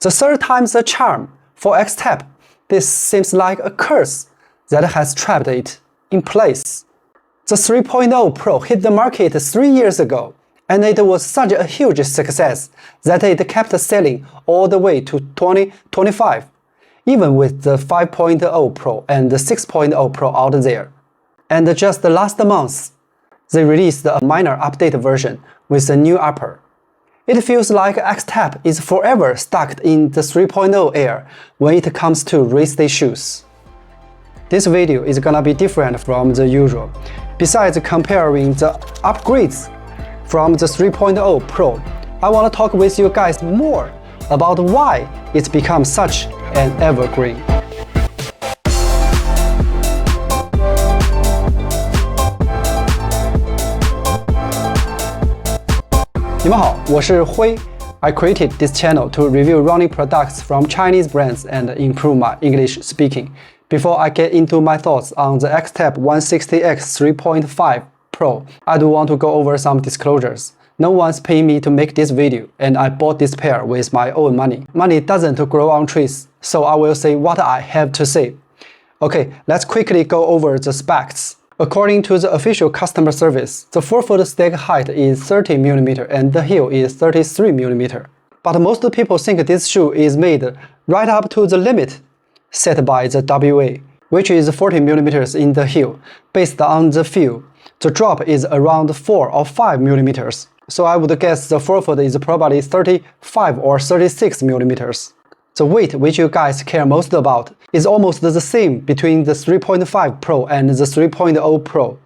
The third time's a charm for Xtep. This seems like a curse that has trapped it in place. The 3.0 Pro hit the market 3 years ago, and it was such a huge success that it kept selling all the way to 2025, even with the 5.0 Pro and the 6.0 Pro out there. And just last month, they released a minor update version with a new upper. It feels like Xtep is forever stuck in the 3.0 era when it comes to race day shoes. This video is gonna be different from the usual. Besides comparing the upgrades from the 3.0 Pro, I want to talk with you guys more about why it's become such an evergreen. 你们好，我是辉。I created this channel to review running products from Chinese brands and improve my English speaking. Before I get into my thoughts on the Xtep 160X 3.5 Pro, I do want to go over some disclosures. No one's paying me to make this video, and I bought this pair with my own money. Money doesn't grow on trees, so I will say what I have to say. Okay, let's quickly go over the specs. According to the official customer service, the forefoot stack height is 30mm and the heel is 33mm. But most people think this shoe is made right up to the limit set by the WA, which is 40mm in the heel. Based on the feel, the drop is around 4 or 5mm. So I would guess the forefoot is probably 35 or 36mm. The weight, which you guys care most about, is almost the same between the 3.5 Pro and the 3.0 Pro.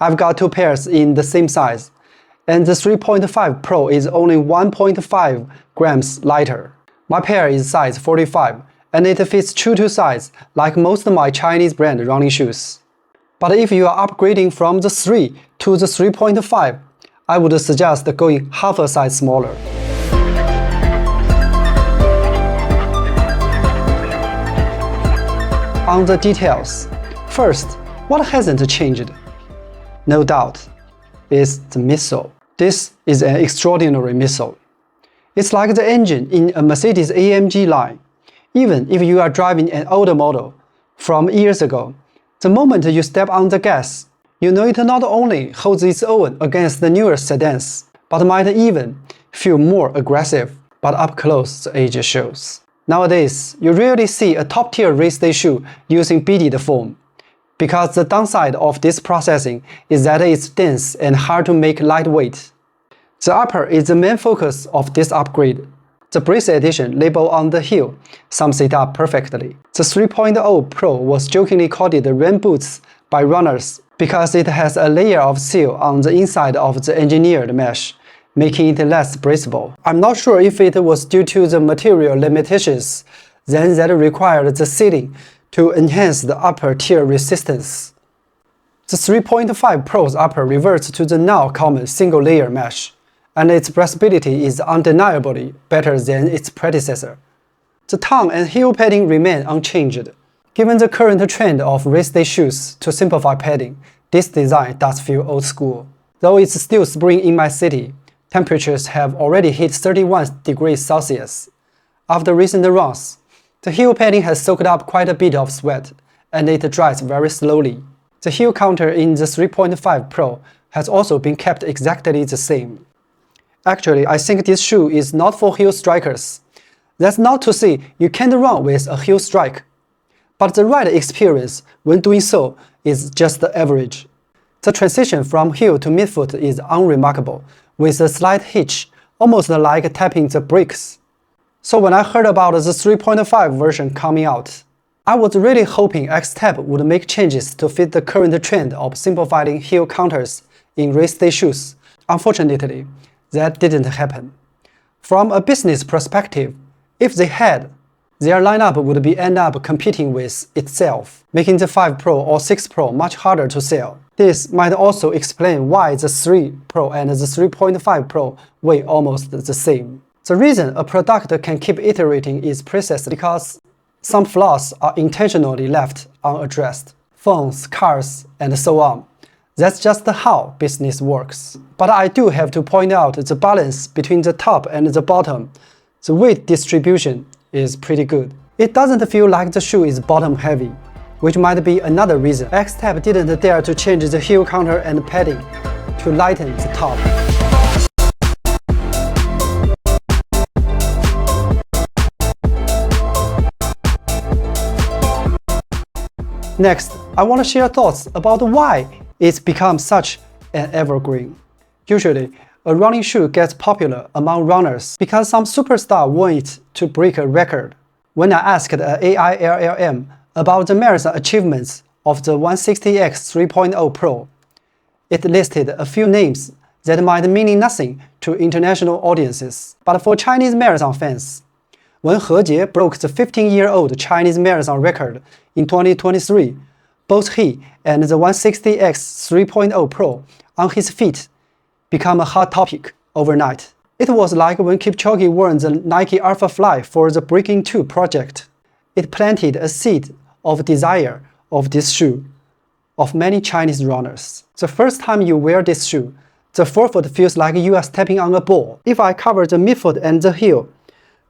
I've got two pairs in the same size, and the 3.5 Pro is only 1.5 grams lighter. My pair is size 45, and it fits true to size like most of my Chinese brand running shoes. But if you are upgrading from the 3 to the 3.5, I would suggest going half a size smaller. On the details. First, what hasn't changed? No doubt, is the midsole. This is an extraordinary midsole. It's like the engine in a Mercedes AMG line. Even if you are driving an older model from years ago, the moment you step on the gas, you know it not only holds its own against the newer sedans, but might even feel more aggressive, but up close the age shows. Nowadays, you rarely see a top-tier race day shoe using beaded foam, because the downside of this processing is that it's dense and hard to make lightweight. The upper is the main focus of this upgrade. The brace edition label on the heel sums it up perfectly. The 3.0 Pro was jokingly called the rain boots by runners because it has a layer of seal on the inside of the engineered mesh, making it less breathable. I'm not sure if it was due to the material limitations then that required the sealing to enhance the upper tier resistance. The 3.5 Pro's upper reverts to the now common single-layer mesh, and its breathability is undeniably better than its predecessor. The tongue and heel padding remain unchanged. Given the current trend of race day shoes to simplify padding, this design does feel old school. Though it's still spring in my city, temperatures have already hit 31 degrees Celsius. After recent runs, the heel padding has soaked up quite a bit of sweat, and it dries very slowly. The heel counter in the 3.5 Pro has also been kept exactly the same. Actually, I think this shoe is not for heel strikers. That's not to say you can't run with a heel strike, but the ride experience when doing so is just average. The transition from heel to midfoot is unremarkable, with a slight hitch, almost like tapping the brakes. So when I heard about the 3.5 version coming out, I was really hoping Xtep would make changes to fit the current trend of simplifying heel counters in race day shoes. Unfortunately, that didn't happen. From a business perspective, if they had, their lineup would end up competing with itself, making the 5 Pro or 6 Pro much harder to sell. This might also explain why the 3 Pro and the 3.5 Pro weigh almost the same. The reason a product can keep iterating is precisely because some flaws are intentionally left unaddressed. Phones, cars, and so on. That's just how business works. But I do have to point out the balance between the top and the bottom, the weight distribution, is pretty good. It doesn't feel like the shoe is bottom heavy, which might be another reason Xtep didn't dare to change the heel counter and padding to lighten the top. Next, I want to share thoughts about why it's become such an evergreen. Usually, a running shoe gets popular among runners because some superstar won it to break a record. When I asked an AI LLM about the marathon achievements of the 160X 3.0 Pro, it listed a few names that might mean nothing to international audiences, but for Chinese marathon fans. When He broke the 15-year-old Chinese marathon record in 2023, both he and the 160X 3.0 Pro on his feet became a hot topic overnight. It was like when Kipchoge won the Nike Alpha Fly for the Breaking 2 project. It planted a seed of desire of this shoe of many Chinese runners. The first time you wear this shoe, the forefoot feels like you are stepping on a ball. If I cover the midfoot and the heel,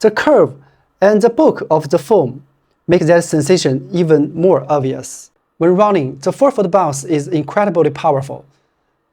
the curve and the bulk of the foam make that sensation even more obvious. When running, the forefoot bounce is incredibly powerful.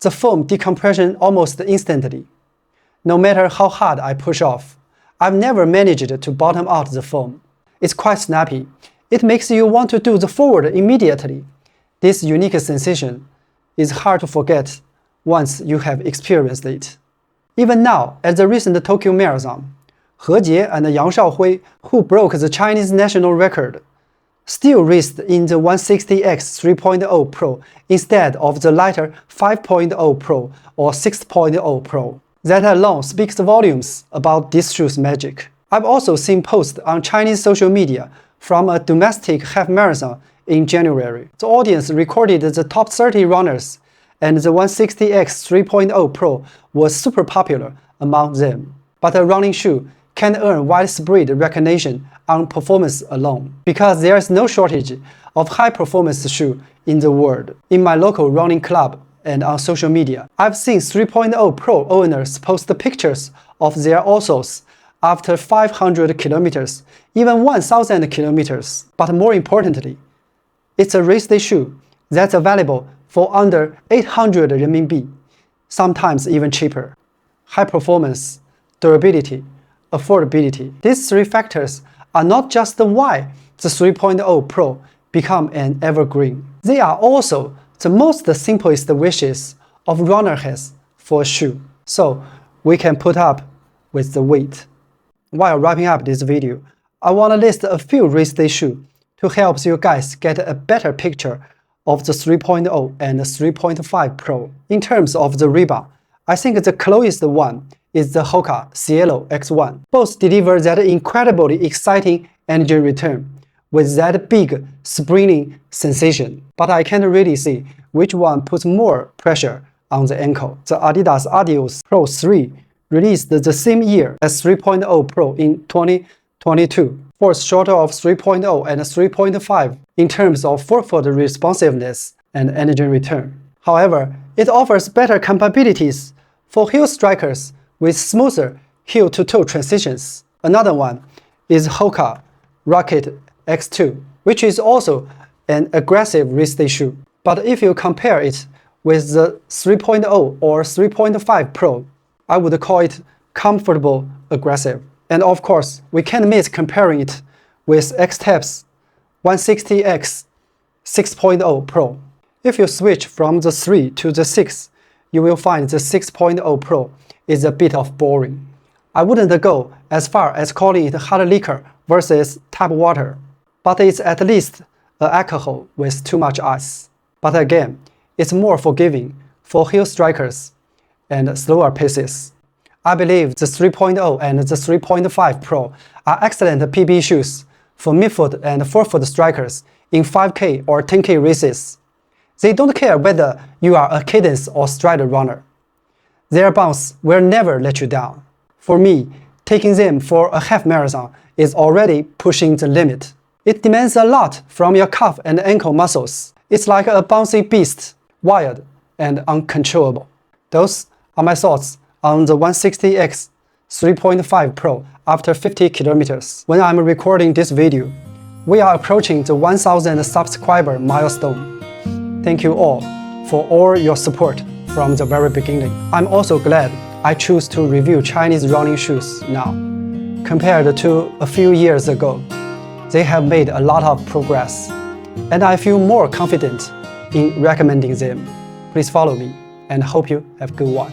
The foam decompression almost instantly. No matter how hard I push off, I've never managed to bottom out the foam. It's quite snappy. It makes you want to do the forward immediately. This unique sensation is hard to forget once you have experienced it. Even now, at the recent Tokyo Marathon, He Jie and Yang Shaohui, who broke the Chinese national record, still raced in the 160X 3.0 Pro instead of the lighter 5.0 Pro or 6.0 Pro. That alone speaks volumes about this shoe's magic. I've also seen posts on Chinese social media from a domestic half marathon in January. The audience recorded the top 30 runners, and the 160X 3.0 Pro was super popular among them. But a running shoe can earn widespread recognition on performance alone, because there is no shortage of high-performance shoe in the world. In my local running club and on social media, I've seen 3.0 Pro owners post pictures of their soles after 500 kilometers, even 1,000 kilometers. But more importantly, it's a race day shoe that's available for under 800 RMB, sometimes even cheaper. High performance, durability, affordability. These three factors are not just why the 3.0 Pro become an evergreen. They are also the most simplest wishes of runner has for a shoe, so we can put up with the wait. While wrapping up this video, I want to list a few race day shoes to help you guys get a better picture of the 3.0 and the 3.5 Pro. In terms of the rebound, I think the closest one is the Hoka Cielo X1. Both deliver that incredibly exciting energy return with that big sprinting sensation, but I can't really see which one puts more pressure on the ankle. The Adidas Adios Pro 3 released the same year as 3.0 Pro in 2022, falls short of 3.0 and 3.5 in terms of forefoot responsiveness and energy return. However, it offers better capabilities for heel strikers with smoother heel-to-toe transitions. Another one is Hoka Rocket X2, which is also an aggressive race day shoe. But if you compare it with the 3.0 or 3.5 Pro, I would call it comfortable aggressive. And of course, we can't miss comparing it with Xtep's 160X 6.0 Pro. If you switch from the 3 to the 6, you will find the 6.0 Pro is a bit of boring. I wouldn't go as far as calling it hard liquor versus tap water, but it's at least an alcohol with too much ice. But again, it's more forgiving for heel strikers and slower paces. I believe the 3.0 and the 3.5 Pro are excellent PB shoes for midfoot and forefoot strikers in 5K or 10K races. They don't care whether you are a cadence or stride runner. Their bounce will never let you down. For me, taking them for a half marathon is already pushing the limit. It demands a lot from your calf and ankle muscles. It's like a bouncy beast, wild and uncontrollable. Those are my thoughts on the 160X 3.5 Pro after 50 kilometers. When I'm recording this video, we are approaching the 1000 subscriber milestone. Thank you all for all your support from the very beginning. I'm also glad I choose to review Chinese running shoes now. Compared to a few years ago, they have made a lot of progress, and I feel more confident in recommending them. Please follow me, and hope you have a good one.